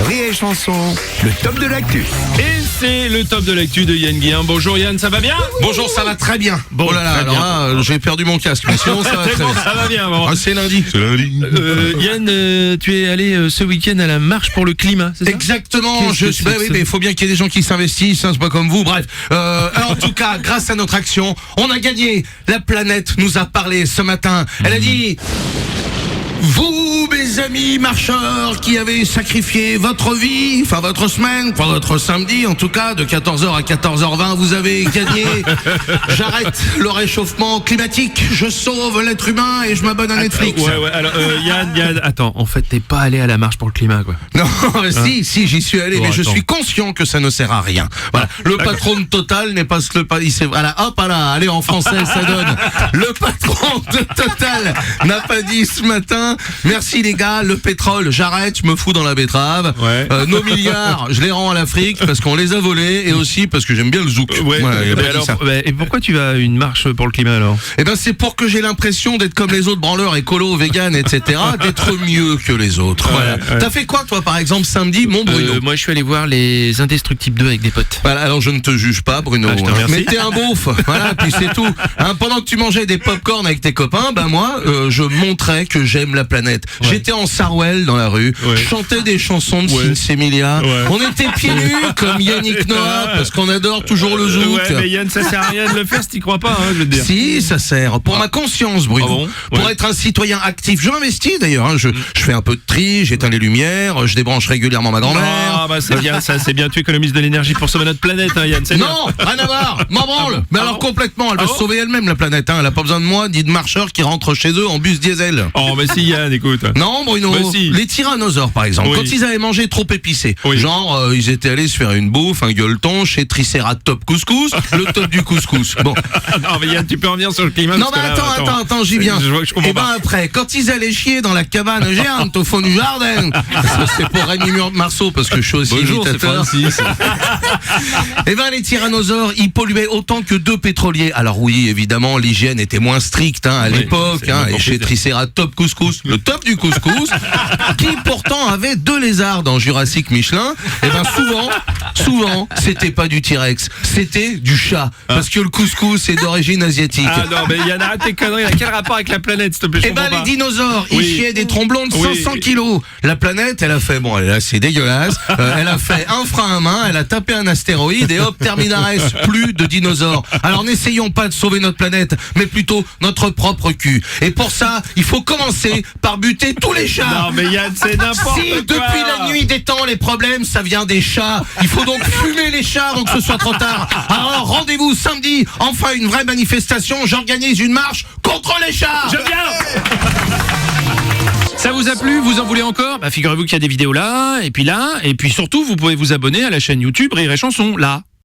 Rire et Chanson, le top de l'actu. Et c'est le top de l'actu de Yann Guillain. Bonjour Yann, ça va bien? Bonjour, ça va très bien. Bon, oh là là, très alors bien. là, j'ai perdu mon casque, mais sinon ça va C'est très bon, bien. ça va bien. Bon. Ah, c'est lundi. C'est lundi. Yann, tu es allé ce week-end à la marche pour le climat, c'est ça? Exactement, Qu'est-ce je que suis. c'est Bah que oui, ça mais il faut bien qu'il y ait des gens qui s'investissent, hein, c'est pas comme vous. Bref, en tout cas, grâce à notre action, on a gagné. La planète nous a parlé ce matin. Elle a dit. Vous, mes amis marcheurs, qui avez sacrifié votre vie, enfin votre semaine, enfin votre samedi, en tout cas, de 14h à 14h20, vous avez gagné. J'arrête le réchauffement climatique, je sauve l'être humain et je m'abonne à Netflix. Ouais, alors Yann, attends, en fait, t'es pas allé à la marche pour le climat, quoi. Non, si, j'y suis allé, Bon, mais je attends. suis conscient que ça ne sert à rien. Voilà, le patron de Total n'est pas il s'est, voilà, hop là, allez en français, ça donne. Le patron de Total n'a pas dit ce matin. Merci les gars, le pétrole, j'arrête, je me fous dans la betterave. Ouais. Nos milliards, je les rends à l'Afrique parce qu'on les a volés et aussi parce que j'aime bien le zouk. Ouais, Voilà, il a pas mais dit alors, ça. et pourquoi tu vas à une marche pour le climat alors? Eh ben c'est pour que j'ai l'impression d'être comme les autres branleurs écolos, véganes, etc. D'être mieux que les autres. Voilà. Ouais. T'as fait quoi toi par exemple samedi, mon Bruno? Moi, je suis allé voir les Indestructibles 2 avec des potes. Voilà, alors je ne te juge pas, Bruno. Ah, je te remercie. Mais t'es un beauf, voilà, puis c'est tout. Hein, pendant que tu mangeais des pop-corn avec tes copains, ben moi, je montrais que j'aime la planète. Ouais. J'étais en Sarwell dans la rue, Ouais. je chantais des chansons de Ouais. Sinsemilia. Ouais. On était pieds nus comme Yannick Noah parce qu'on adore toujours le zouk. Ouais, mais Yann, ça sert à rien de le faire si t'y crois pas, hein, je veux te dire. Si, ça sert. Pour ma conscience, Bruno. Ah bon? Pour Ouais. être un citoyen actif. Je m'investis d'ailleurs. Hein. Je fais un peu de tri, j'éteins les lumières, je débranche régulièrement ma grand-mère. Ah bah c'est bien, ça c'est bien, tu économises de l'énergie pour sauver notre planète, hein, Yann, c'est bien. Non, rien à voir, m'en branle. Mais Ah alors bon? complètement, elle va Ah se bon? sauver elle-même la planète. Hein. Elle a pas besoin de moi, ni de marcheurs qui rentrent chez eux en bus diesel. Oh mais si Yann, écoute. Non, Bruno, Bah, si. les tyrannosaures par exemple, Oui. quand ils avaient mangé trop épicé, Oui. genre ils étaient allés se faire une bouffe, un gueuleton chez Triceratops Couscous, le top du couscous. Bon, Non mais Yann, tu peux revenir sur le climat. non parce mais que là, attends, j'y viens. Je vois que je comprends Et ben pas. après, quand ils allaient chier dans la cabane géante au fond du jardin, ça, c'est pour Rémi Marceau parce que je suis aussi imitateur. Et ben les tyrannosaures, ils polluaient autant que deux pétroliers. Alors oui, évidemment, l'hygiène était moins stricte à Oui, l'époque, c'est hein, encore et chez plus. Triceratops Couscous, le top du couscous, qui pourtant avait deux lézards dans Jurassic Michelin. Et ben souvent, c'était pas du T-Rex, c'était du chat, parce que le couscous est d'origine asiatique. Ah non mais Yann, arrête tes conneries, là. Quel rapport avec la planète s'il te plaît? Je Eh ben comprends les pas. dinosaures, Oui. ils chiaient des tromblons de Oui. 500 kilos. La planète, elle a fait, bon, elle est assez dégueulasse. Elle a fait un frein à main, elle a tapé un astéroïde et hop, terminares, plus de dinosaures. Alors n'essayons pas de sauver notre planète, mais plutôt notre propre cul. Et pour ça, il faut commencer par buter tous les chats. Non mais Yann, c'est n'importe Si quoi. depuis la nuit des temps les problèmes ça vient des chats, il faut donc fumer les chats avant que ce soit trop tard. Alors rendez-vous samedi, enfin une vraie manifestation, j'organise une marche contre les chats. Je viens. Ça vous a plu? Vous en voulez encore? Bah figurez-vous qu'il y a des vidéos là, et puis surtout vous pouvez vous abonner à la chaîne YouTube Rire et Chanson, là.